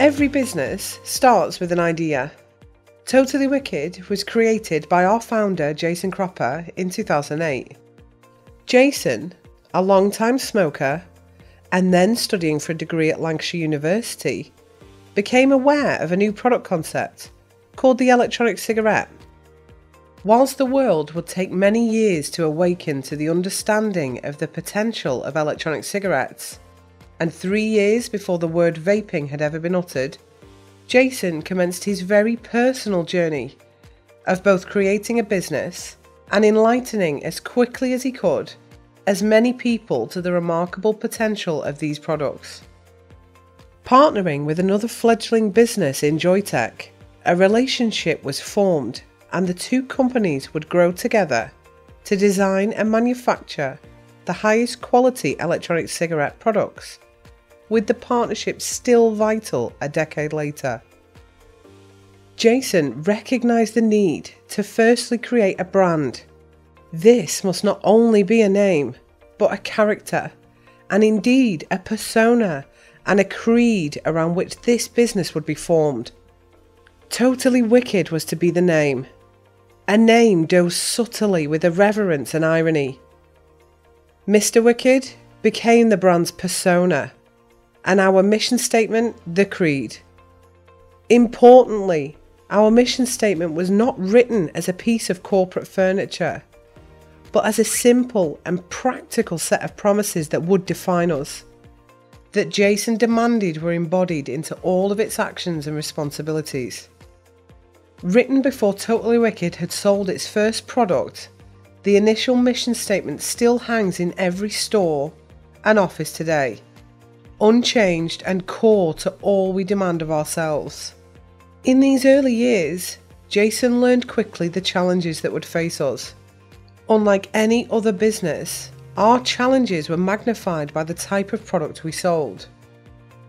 Every business starts with an idea. Totally Wicked was created by our founder Jason Cropper in 2008. Jason, a long-time smoker and then studying for a degree at Lancashire University, became aware of a new product concept called the electronic cigarette. Whilst the world would take many years to awaken to the understanding of the potential of electronic cigarettes, and 3 years before the word vaping had ever been uttered, Jason commenced his very personal journey of both creating a business and enlightening as quickly as he could as many people to the remarkable potential of these products. Partnering with another fledgling business in Joytech, a relationship was formed and the two companies would grow together to design and manufacture the highest quality electronic cigarette products, with the partnership still vital a decade later. Jason recognised the need to firstly create a brand. This must not only be a name, but a character, and indeed a persona and a creed around which this business would be formed. Totally Wicked was to be the name, a name dosed subtly with irreverence and irony. Mr. Wicked became the brand's persona, and our mission statement, the creed. Importantly, our mission statement was not written as a piece of corporate furniture, but as a simple and practical set of promises that would define us, that Jason demanded were embodied into all of its actions and responsibilities. Written before Totally Wicked had sold its first product, the initial mission statement still hangs in every store and office today, unchanged and core to all we demand of ourselves. In these early years, Jason learned quickly the challenges that would face us. Unlike any other business, our challenges were magnified by the type of product we sold.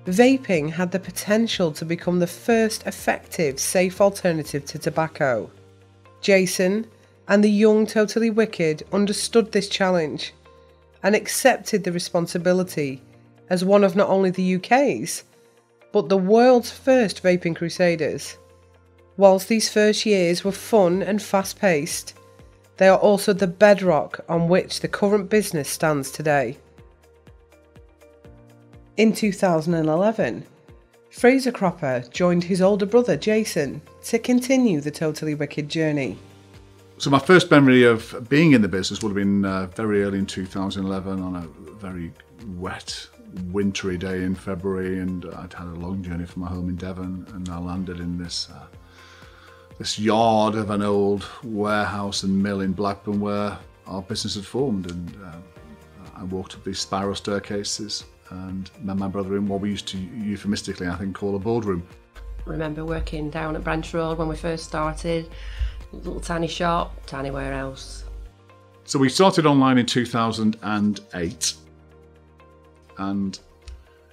Vaping had the potential to become the first effective, safe alternative to tobacco. Jason and the young Totally Wicked understood this challenge and accepted the responsibility as one of not only the UK's, but the world's first vaping crusaders. Whilst these first years were fun and fast-paced, they are also the bedrock on which the current business stands today. In 2011, Fraser Cropper joined his older brother Jason to continue the Totally Wicked journey. So my first memory of being in the business would have been very early in 2011 on a very wet, wintry day in February, and I'd had a long journey from my home in Devon, and I landed in this yard of an old warehouse and mill in Blackburn where our business had formed, and I walked up these spiral staircases and met my brother in what we used to euphemistically, I think, call a boardroom. I remember working down at Branch Road when we first started, a little tiny shop, tiny warehouse. So we started online in 2008, and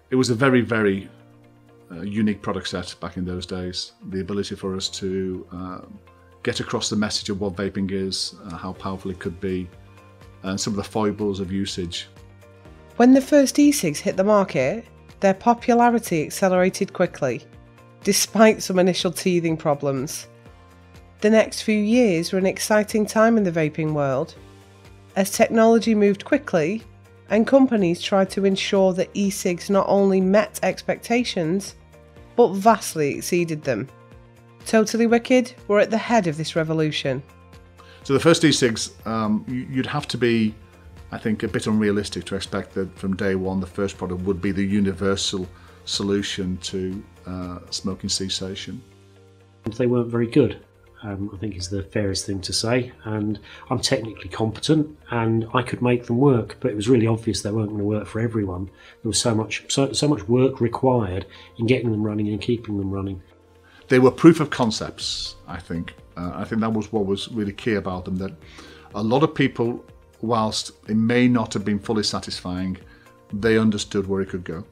it was a very, very unique product set back in those days. The ability for us to get across the message of what vaping is, how powerful it could be, and some of the foibles of usage. When the first e-cigs hit the market, their popularity accelerated quickly, despite some initial teething problems. The next few years were an exciting time in the vaping world, as technology moved quickly and companies tried to ensure that e-cigs not only met expectations, but vastly exceeded them. Totally Wicked were at the head of this revolution. So the first e-cigs, you'd have to be, I think, a bit unrealistic to expect that from day one the first product would be the universal solution to smoking cessation. They weren't very good, I think is the fairest thing to say, and I'm technically competent and I could make them work, but it was really obvious they weren't going to work for everyone. There was so much work required in getting them running and keeping them running. They were proof of concepts, I think. I think that was what was really key about them, that a lot of people, whilst it may not have been fully satisfying, they understood where it could go.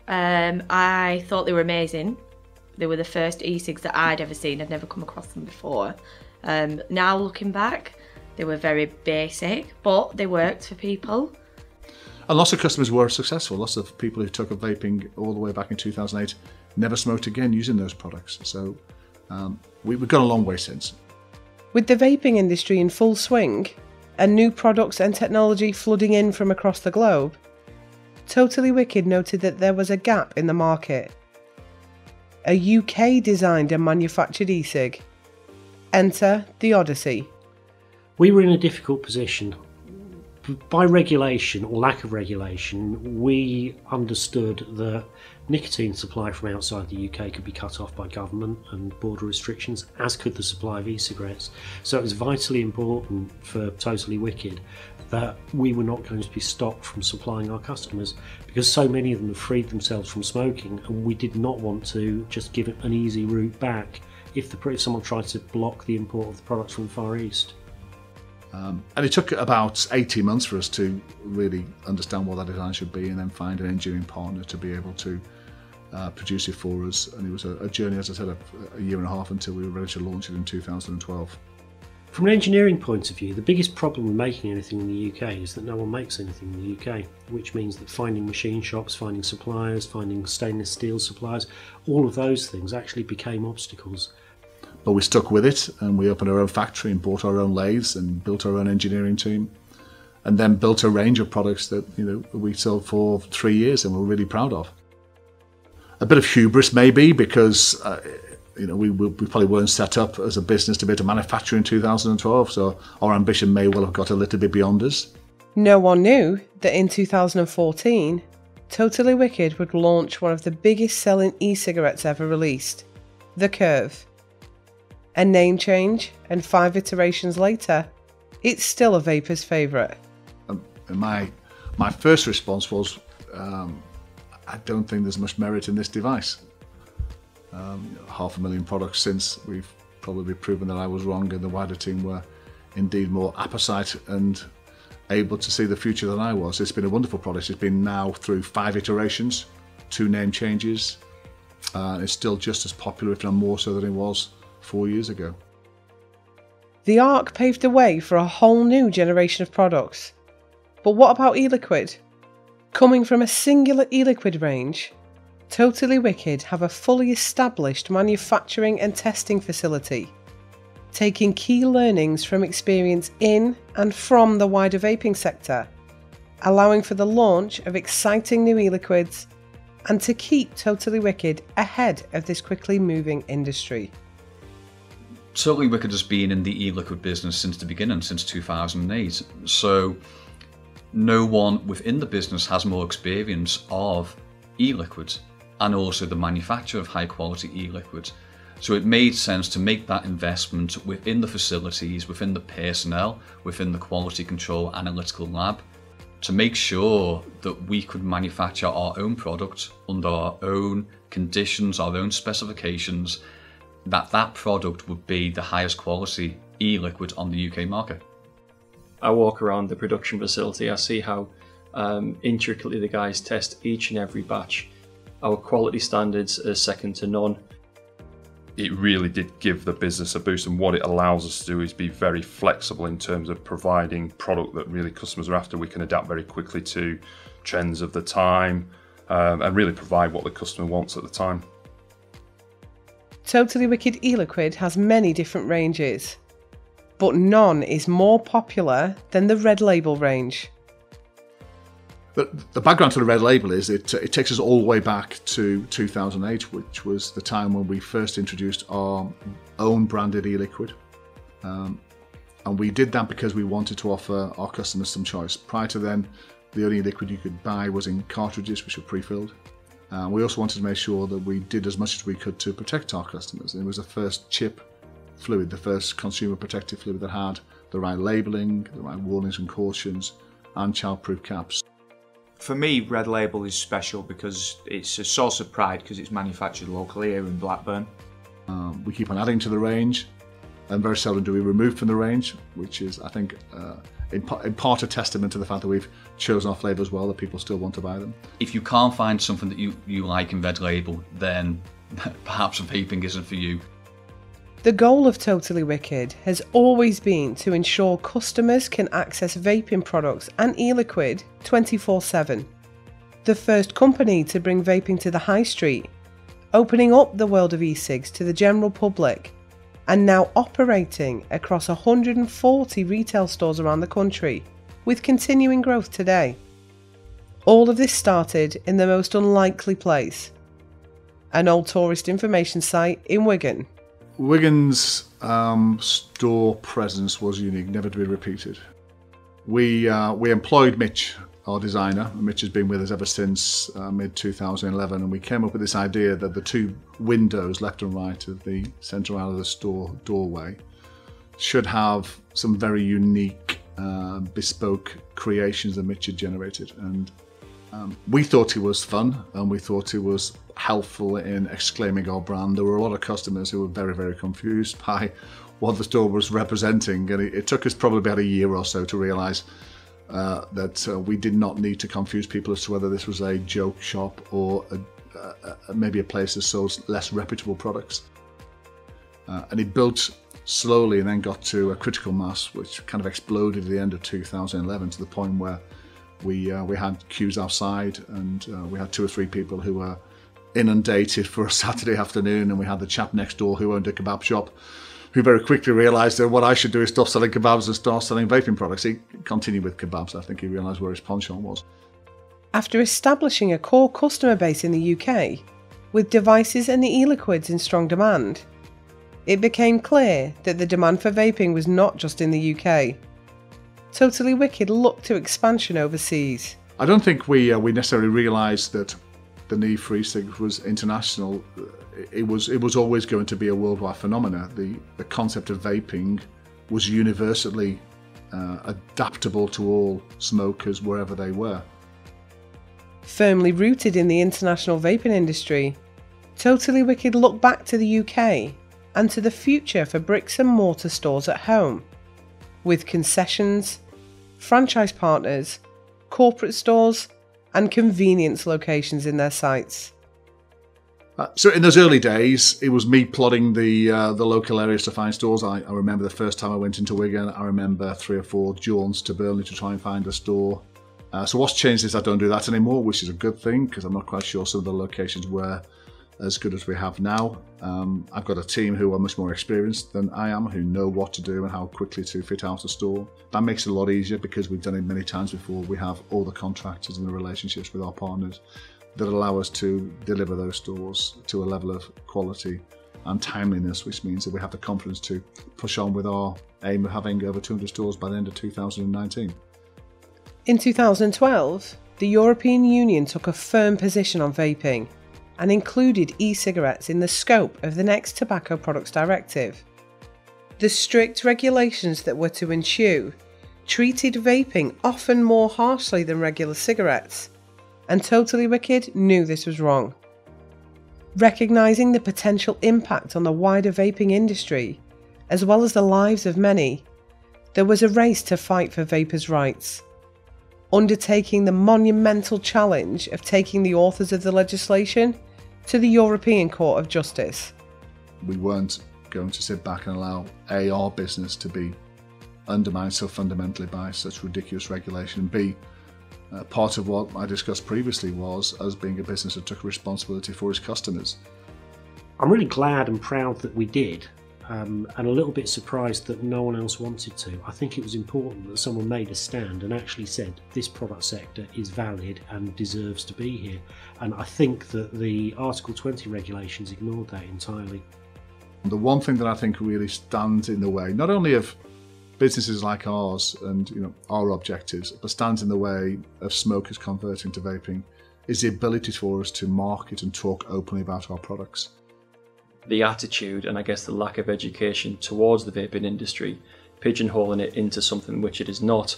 I thought they were amazing. They were the first e-cigs that I'd ever seen. I'd never come across them before. Now looking back, they were very basic, but they worked for people. And lots of customers were successful. Lots of people who took up vaping all the way back in 2008 never smoked again using those products. So we've gone a long way since. With the vaping industry in full swing and new products and technology flooding in from across the globe, Totally Wicked noted that there was a gap in the market. A UK designed and manufactured e-cig. Enter the Odyssey. We were in a difficult position. By regulation or lack of regulation, we understood that nicotine supply from outside the UK could be cut off by government and border restrictions, as could the supply of e-cigarettes. So it was vitally important for Totally Wicked that we were not going to be stopped from supplying our customers, because so many of them have freed themselves from smoking, and we did not want to just give it an easy route back if someone tried to block the import of the products from the Far East. And it took about 18 months for us to really understand what that design should be and then find an engineering partner to be able to produce it for us. And it was a journey, as I said, a year and a half until we were ready to launch it in 2012. From an engineering point of view, the biggest problem with making anything in the UK is that no one makes anything in the UK, which means that finding machine shops, finding suppliers, finding stainless steel suppliers, all of those things actually became obstacles. But we stuck with it, and we opened our own factory and bought our own lathes and built our own engineering team, and then built a range of products that we sold for 3 years and we're really proud of. A bit of hubris maybe, because we probably weren't set up as a business to be able to manufacture in 2012, so our ambition may well have got a little bit beyond us. No one knew that in 2014, Totally Wicked would launch one of the biggest selling e-cigarettes ever released, the Curve. A name change, and 5 iterations later, it's still a vapor's favourite. My first response was, I don't think there's much merit in this device. 500,000 products since, we've probably proven that I was wrong, and the wider team were indeed more apposite and able to see the future than I was. It's been a wonderful product. It's been now through 5 iterations, 2 name changes. It's still just as popular, if not more so, than it was 4 years ago. The Arc paved the way for a whole new generation of products. But what about e-liquid? Coming from a singular e-liquid range, Totally Wicked have a fully established manufacturing and testing facility, taking key learnings from experience in and from the wider vaping sector, allowing for the launch of exciting new e-liquids and to keep Totally Wicked ahead of this quickly moving industry. Totally Wicked has been in the e-liquid business since the beginning, since 2008. So no one within the business has more experience of e-liquids and also the manufacture of high quality e-liquids. So it made sense to make that investment within the facilities, within the personnel, within the quality control analytical lab, to make sure that we could manufacture our own product under our own conditions, our own specifications, that product would be the highest quality e-liquid on the UK market. I walk around the production facility, I see how intricately the guys test each and every batch. Our quality standards are second to none. It really did give the business a boost, and what it allows us to do is be very flexible in terms of providing product that really customers are after. We can adapt very quickly to trends of the time and really provide what the customer wants at the time. Totally Wicked e-liquid has many different ranges, but none is more popular than the Red Label range. The background to the Red Label is it takes us all the way back to 2008, which was the time when we first introduced our own branded e-liquid. And we did that because we wanted to offer our customers some choice. Prior to then, the only liquid you could buy was in cartridges, which were pre-filled. We also wanted to make sure that we did as much as we could to protect our customers. It was the first chip fluid, the first consumer protective fluid that had the right labelling, the right warnings and cautions, and child-proof caps. For me, Red Label is special because it's a source of pride because it's manufactured locally here in Blackburn. We keep on adding to the range, and very seldom do we remove from the range, which is, I think, in part a testament to the fact that we've chosen our flavours well, that people still want to buy them. If you can't find something that you like in Red Label, then perhaps vaping isn't for you. The goal of Totally Wicked has always been to ensure customers can access vaping products and e-liquid 24/7. The first company to bring vaping to the high street, opening up the world of e-cigs to the general public, and now operating across 140 retail stores around the country, with continuing growth today. All of this started in the most unlikely place, an old tourist information site in Wigan. Wigan's store presence was unique, never to be repeated. We employed Mitch, our designer. Mitch has been with us ever since mid-2011, and we came up with this idea that the two windows, left and right, of the centre aisle of the store doorway should have some very unique, bespoke creations that Mitch had generated. And we thought it was fun, and we thought it was helpful in exclaiming our brand. There were a lot of customers who were very, very confused by what the store was representing, and it took us probably about a year or so to realise that we did not need to confuse people as to whether this was a joke shop or maybe a place that sold less reputable products. And it built slowly and then got to a critical mass, which kind of exploded at the end of 2011 to the point where we had queues outside, and we had 2 or 3 people who were inundated for a Saturday afternoon, and we had the chap next door who owned a kebab shop who very quickly realised that what I should do is stop selling kebabs and start selling vaping products. He continued with kebabs. I think he realised where his penchant was. After establishing a core customer base in the UK, with devices and the e-liquids in strong demand, it became clear that the demand for vaping was not just in the UK. Totally Wicked looked to expansion overseas. I don't think we necessarily realised that the need for e-cigs was international. It was always going to be a worldwide phenomena. The concept of vaping was universally adaptable to all smokers wherever they were. Firmly rooted in the international vaping industry, Totally Wicked looked back to the UK and to the future for bricks and mortar stores at home, with concessions, franchise partners, corporate stores and convenience locations in their sites. So in those early days, it was me plodding the local areas to find stores. I remember the first time I went into Wigan. I remember 3 or 4 jaunts to Burnley to try and find a store. So what's changed is I don't do that anymore, which is a good thing, because I'm not quite sure some of the locations were as good as we have now. I've got a team who are much more experienced than I am, who know what to do and how quickly to fit out a store. That makes it a lot easier because we've done it many times before. We have all the contractors and the relationships with our partners that allow us to deliver those stores to a level of quality and timeliness, which means that we have the confidence to push on with our aim of having over 200 stores by the end of 2019. In 2012, the European Union took a firm position on vaping and included e-cigarettes in the scope of the next Tobacco Products Directive. The strict regulations that were to ensue treated vaping often more harshly than regular cigarettes, and Totally Wicked knew this was wrong. Recognising the potential impact on the wider vaping industry, as well as the lives of many, there was a race to fight for vapers' rights, undertaking the monumental challenge of taking the authors of the legislation to the European Court of Justice. We weren't going to sit back and allow our business to be undermined so fundamentally by such ridiculous regulation. B, part of what I discussed previously was us being a business that took responsibility for its customers. I'm really glad and proud that we did, and a little bit surprised that no one else wanted to. I think it was important that someone made a stand and actually said this product sector is valid and deserves to be here. And I think that the Article 20 regulations ignored that entirely. The one thing that I think really stands in the way, not only of businesses like ours and our objectives, but stands in the way of smokers converting to vaping, is the ability for us to market and talk openly about our products. The attitude and I guess the lack of education towards the vaping industry, pigeonholing it into something which it is not,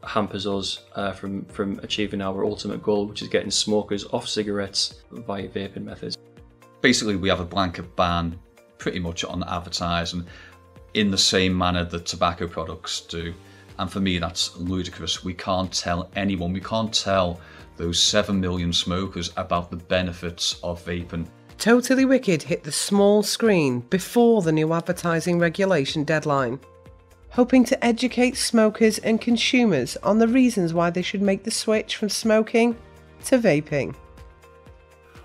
hampers us from achieving our ultimate goal, which is getting smokers off cigarettes via vaping methods. Basically, we have a blanket ban pretty much on advertising in the same manner that tobacco products do. And for me, that's ludicrous. We can't tell anyone, we can't tell those 7 million smokers about the benefits of vaping. Totally Wicked hit the small screen before the new advertising regulation deadline, hoping to educate smokers and consumers on the reasons why they should make the switch from smoking to vaping.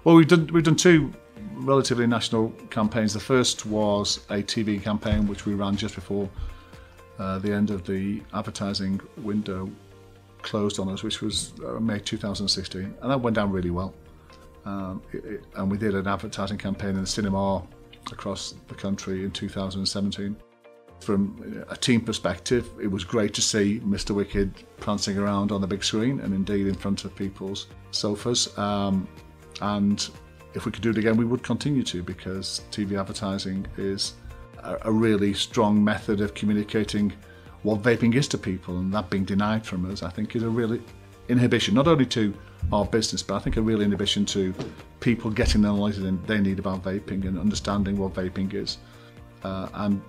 Well, we've done two relatively national campaigns. The first was a TV campaign which we ran just before the end of the advertising window closed on us, which was May 2016, and that went down really well. And we did an advertising campaign in the cinema across the country in 2017. From a team perspective, it was great to see Mr. Wicked prancing around on the big screen and indeed in front of people's sofas. And if we could do it again, we would continue to, because TV advertising is a really strong method of communicating what vaping is to people, and that being denied from us, I think, is a real inhibition, not only to our business, but I think a real inhibition to people getting the knowledge they need about vaping and understanding what vaping is, and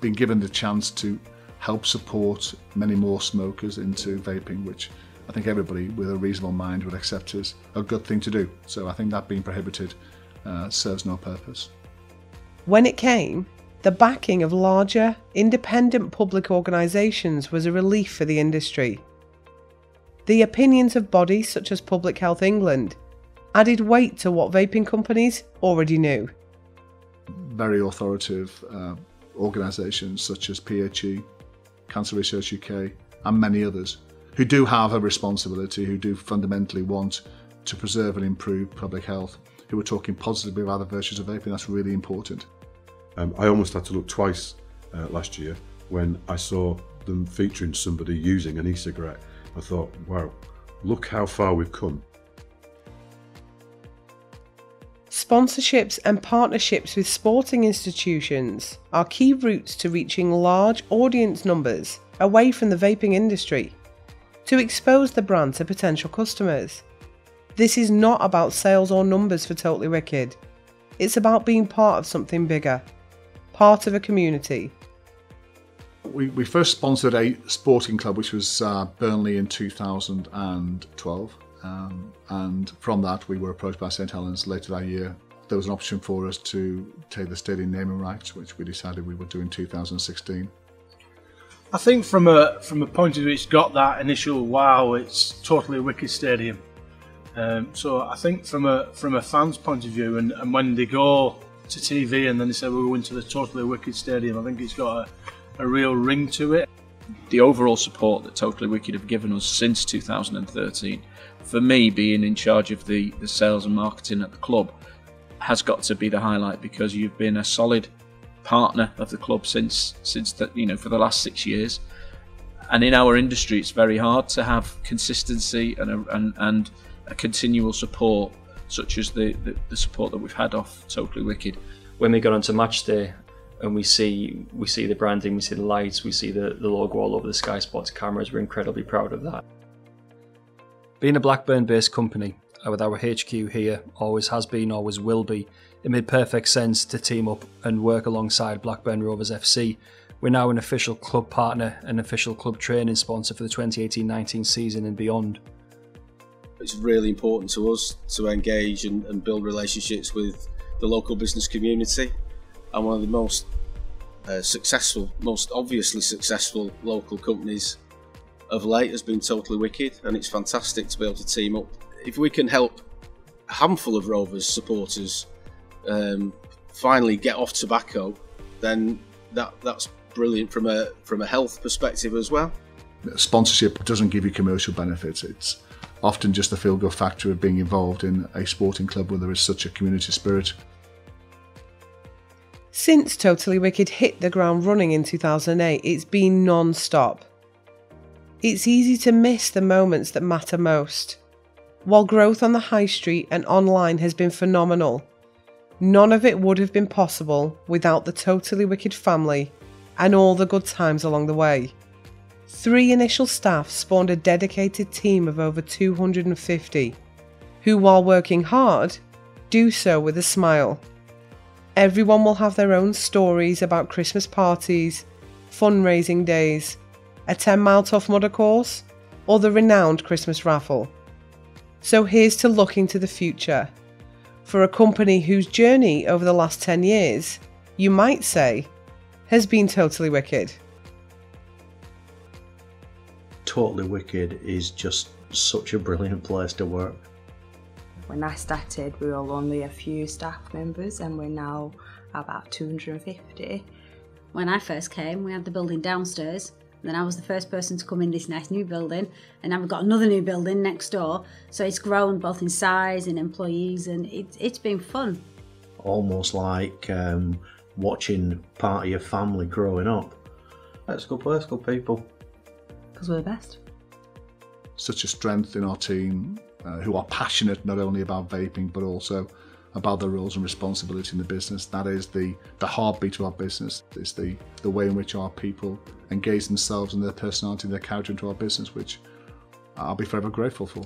being given the chance to help support many more smokers into vaping, which I think everybody with a reasonable mind would accept as a good thing to do. So I think that being prohibited serves no purpose. When it came, the backing of larger, independent public organisations was a relief for the industry. The opinions of bodies such as Public Health England added weight to what vaping companies already knew. Very authoritative organisations such as PHE, Cancer Research UK, and many others who do have a responsibility, who do fundamentally want to preserve and improve public health, who are talking positively about the virtues of vaping. That's really important. I almost had to look twice last year when I saw them featuring somebody using an e-cigarette. I thought, wow, look how far we've come. Sponsorships and partnerships with sporting institutions are key routes to reaching large audience numbers away from the vaping industry, to expose the brand to potential customers. This is not about sales or numbers for Totally Wicked. It's about being part of something bigger, part of a community. We first sponsored a sporting club, which was Burnley in 2012, and from that we were approached by St Helens later that year. There was an option for us to take the stadium naming rights, which we decided we would do in 2016. I think from a point of view, it's got that initial wow, it's Totally Wicked Stadium. So I think from a fan's point of view, and when they go to TV and then they say we're going to the Totally Wicked Stadium, I think it's got a real ring to it. The overall support that Totally Wicked have given us since 2013, for me being in charge of the sales and marketing at the club, has got to be the highlight, because you've been a solid partner of the club since that, you know, for the last 6 years. And in our industry, it's very hard to have consistency and a continual support such as the support that we've had off Totally Wicked. When we got onto match day and we see the branding, we see the lights, we see the logo all over the Sky Sports cameras, we're incredibly proud of that. Being a Blackburn-based company, with our HQ here, always has been, always will be, it made perfect sense to team up and work alongside Blackburn Rovers FC. We're now an official club partner and official club training sponsor for the 2018-19 season and beyond. It's really important to us to engage and build relationships with the local business community, and one of the most successful, most obviously successful local companies of late has been Totally Wicked, and it's fantastic to be able to team up. If we can help a handful of Rovers supporters finally get off tobacco, then that's brilliant from a health perspective as well. Sponsorship doesn't give you commercial benefits. It's often just the feel-good factor of being involved in a sporting club where there is such a community spirit. Since Totally Wicked hit the ground running in 2008, it's been non-stop. It's easy to miss the moments that matter most. While growth on the high street and online has been phenomenal, none of it would have been possible without the Totally Wicked family and all the good times along the way. 3 initial staff spawned a dedicated team of over 250, who, while working hard, do so with a smile. Everyone will have their own stories about Christmas parties, fundraising days, a 10-mile Tough Mudder course, or the renowned Christmas raffle. So here's to looking to the future. for a company whose journey over the last 10 years, you might say, has been totally wicked. Totally Wicked is just such a brilliant place to work. When I started, we were only a few staff members, and we're now about 250. When I first came, we had the building downstairs. Then I was the first person to come in this nice new building, and now we've got another new building next door. So it's grown both in size and employees, and it's been fun. Almost like watching part of your family growing up. That's a good place, good people. Because we're the best. Such a strength in our team who are passionate not only about vaping but also about the roles and responsibility in the business. That is the heartbeat of our business. It's the way in which our people engage themselves and their personality and their character into our business, which I'll be forever grateful for.